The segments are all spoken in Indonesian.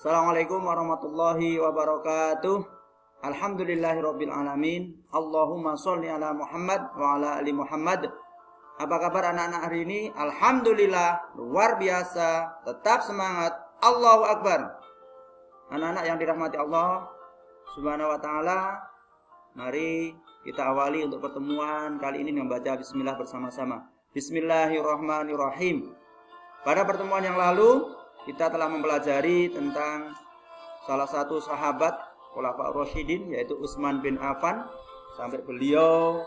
Assalamualaikum warahmatullahi wabarakatuh. Alhamdulillahirabbil alamin. Allahumma sholli ala Muhammad wa ala ali Muhammad. Apa kabar anak-anak hari ini? Alhamdulillah, luar biasa. Tetap semangat. Allahu Akbar. Anak-anak yang dirahmati Allah Subhanahu wa taala, mari kita awali untuk pertemuan kali ini membaca bismillah bersama-sama. Bismillahirrahmanirrahim. Pada pertemuan yang lalu kita telah mempelajari tentang salah satu sahabat Khulafaur Rasyidin, yaitu Utsman bin Affan, sampai beliau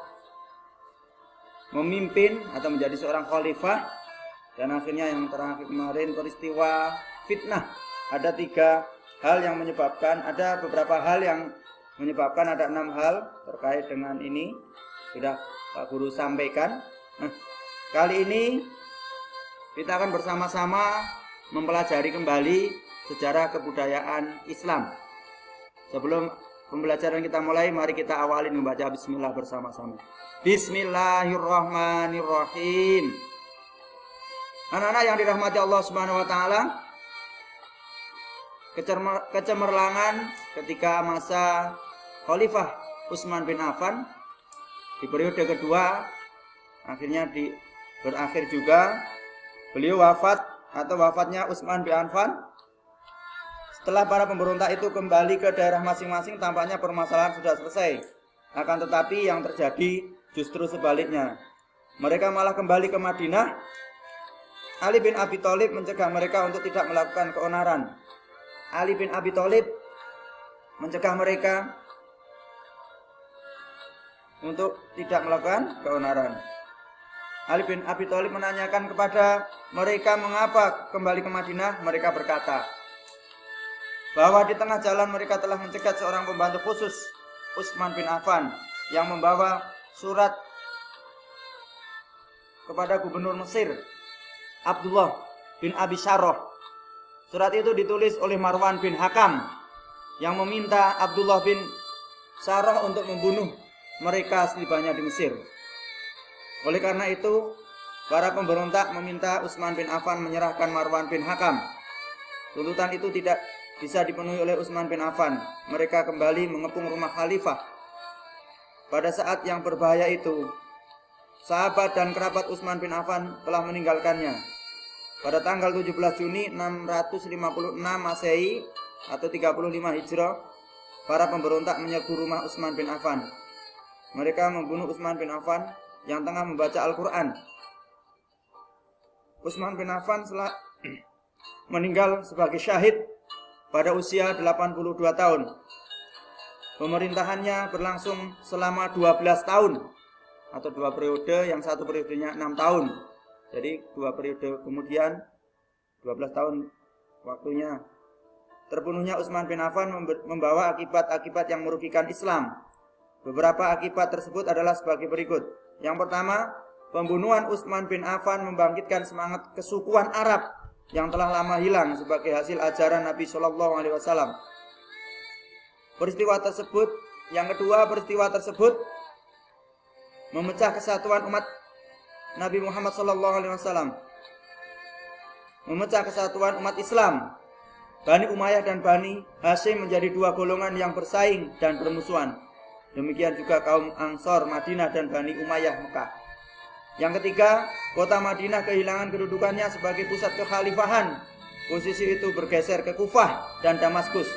memimpin atau menjadi seorang khalifah. Dan akhirnya yang terakhir kemarin peristiwa fitnah. Ada 3 hal yang menyebabkan, ada beberapa hal yang menyebabkan, ada 6 hal terkait dengan ini sudah Pak Guru sampaikan. Nah, kali ini kita akan bersama-sama mempelajari kembali sejarah kebudayaan Islam. Sebelum pembelajaran kita mulai, mari kita awali membaca bismillah bersama-sama. Bismillahirrahmanirrahim. Anak-anak yang dirahmati Allah Subhanahu wa taala, kecemerlangan ketika masa Khalifah Utsman bin Affan di periode kedua akhirnya berakhir juga. Beliau wafatnya Utsman bin Affan. Setelah para pemberontak itu kembali ke daerah masing-masing, tampaknya permasalahan sudah selesai. Akan tetapi yang terjadi justru sebaliknya. Mereka malah kembali ke Madinah. Ali bin Abi Thalib mencegah mereka untuk tidak melakukan keonaran. Ali bin Abi Thalib mencegah mereka untuk tidak melakukan keonaran. Ali bin Abi Thalib menanyakan kepada mereka mengapa kembali ke Madinah. Mereka berkata bahwa di tengah jalan mereka telah mencegat seorang pembantu khusus Utsman bin Affan yang membawa surat kepada gubernur Mesir Abdullah bin Abi Syarrah. Surat itu ditulis oleh Marwan bin Hakam yang meminta Abdullah bin Syarrah untuk membunuh mereka setibanya di Mesir. Oleh karena itu, para pemberontak meminta Utsman bin Affan menyerahkan Marwan bin Hakam. Tuntutan itu tidak bisa dipenuhi oleh Utsman bin Affan. Mereka kembali mengepung rumah khalifah. Pada saat yang berbahaya itu, sahabat dan kerabat Utsman bin Affan telah meninggalkannya. Pada tanggal 17 Juni 656 Masehi atau 35 Hijrah, para pemberontak menyerbu rumah Utsman bin Affan. Mereka membunuh Utsman bin Affan yang tengah membaca Al-Quran. Utsman bin Affan meninggal sebagai syahid pada usia 82 tahun. Pemerintahannya berlangsung selama 12 tahun atau 2 periode, yang satu periodenya 6 tahun. Jadi 2 periode kemudian 12 tahun waktunya. Terbunuhnya Utsman bin Affan membawa akibat-akibat yang merugikan Islam. Beberapa akibat tersebut adalah sebagai berikut. Yang pertama, pembunuhan Utsman bin Affan membangkitkan semangat kesukuan Arab yang telah lama hilang sebagai hasil ajaran Nabi Shallallahu Alaihi Wasallam. Yang kedua, peristiwa tersebut memecah kesatuan umat Nabi Muhammad Shallallahu Alaihi Wasallam, memecah kesatuan umat Islam. Bani Umayyah dan Bani Hashim menjadi 2 golongan yang bersaing dan bermusuhan. Demikian juga kaum Ansor Madinah dan Bani Umayyah Mekah. Yang ketiga, kota Madinah kehilangan kedudukannya sebagai pusat kekhalifahan. Posisi itu bergeser ke Kufah dan Damaskus.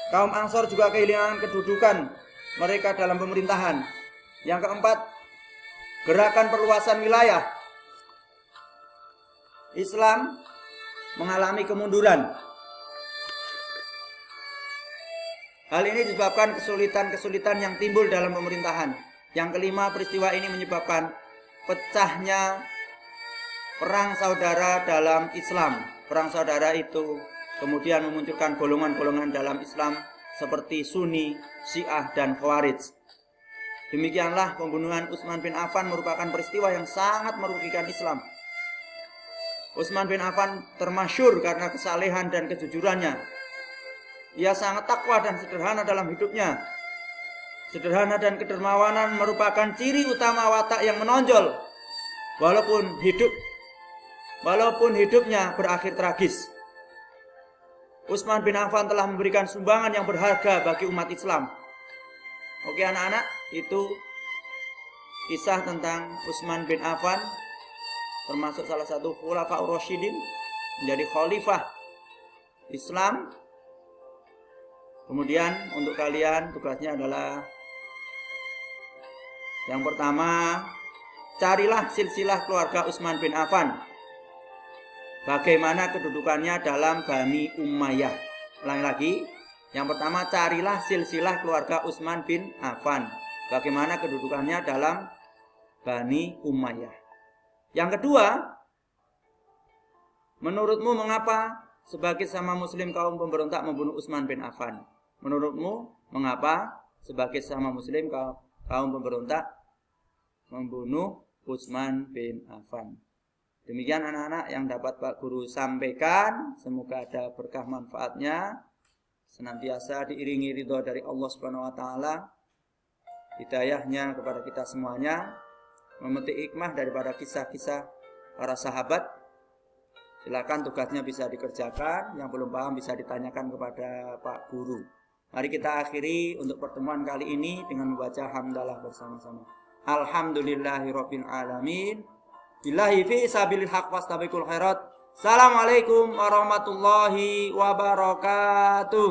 Kaum Ansor juga kehilangan kedudukan mereka dalam pemerintahan. Yang keempat, gerakan perluasan wilayah Islam mengalami kemunduran. Hal ini disebabkan kesulitan-kesulitan yang timbul dalam pemerintahan. Yang kelima, peristiwa ini menyebabkan pecahnya perang saudara dalam Islam. Perang saudara itu kemudian memunculkan golongan-golongan dalam Islam seperti Sunni, Syiah, dan Khawarij. Demikianlah pembunuhan Utsman bin Affan merupakan peristiwa yang sangat merugikan Islam. Utsman bin Affan termasyhur karena kesalehan dan kejujurannya. Ia sangat takwa dan sederhana dalam hidupnya. Sederhana dan kedermawanan merupakan ciri utama watak yang menonjol. Walaupun hidupnya berakhir tragis. Utsman bin Affan telah memberikan sumbangan yang berharga bagi umat Islam. Oke anak-anak, itu kisah tentang Utsman bin Affan, termasuk salah satu Khulafaur Rasyidin, menjadi khalifah Islam. Kemudian untuk kalian tugasnya adalah yang pertama, carilah silsilah keluarga Utsman bin Affan. Bagaimana kedudukannya dalam Bani Umayyah. Ulangi lagi. Yang pertama, carilah silsilah keluarga Utsman bin Affan. Bagaimana kedudukannya dalam Bani Umayyah. Yang kedua, menurutmu mengapa sebagai sama muslim kaum pemberontak membunuh Utsman bin Affan? Menurutmu mengapa sebagai sama muslim kaum pemberontak membunuh Utsman bin Affan? Demikian anak-anak yang dapat Pak Guru sampaikan. Semoga ada berkah manfaatnya. Senantiasa diiringi ridho dari Allah Subhanahu wa taala. Hidayahnya kepada kita semuanya. Memetik hikmah daripada kisah-kisah para sahabat. Silakan tugasnya bisa dikerjakan. Yang belum paham bisa ditanyakan kepada Pak Guru. Mari kita akhiri untuk pertemuan kali ini dengan membaca hamdalah bersama-sama. Alhamdulillahirabbil alamin. Billahi fi sabilil haq wastabiqul khairat. Assalamualaikum warahmatullahi wabarakatuh.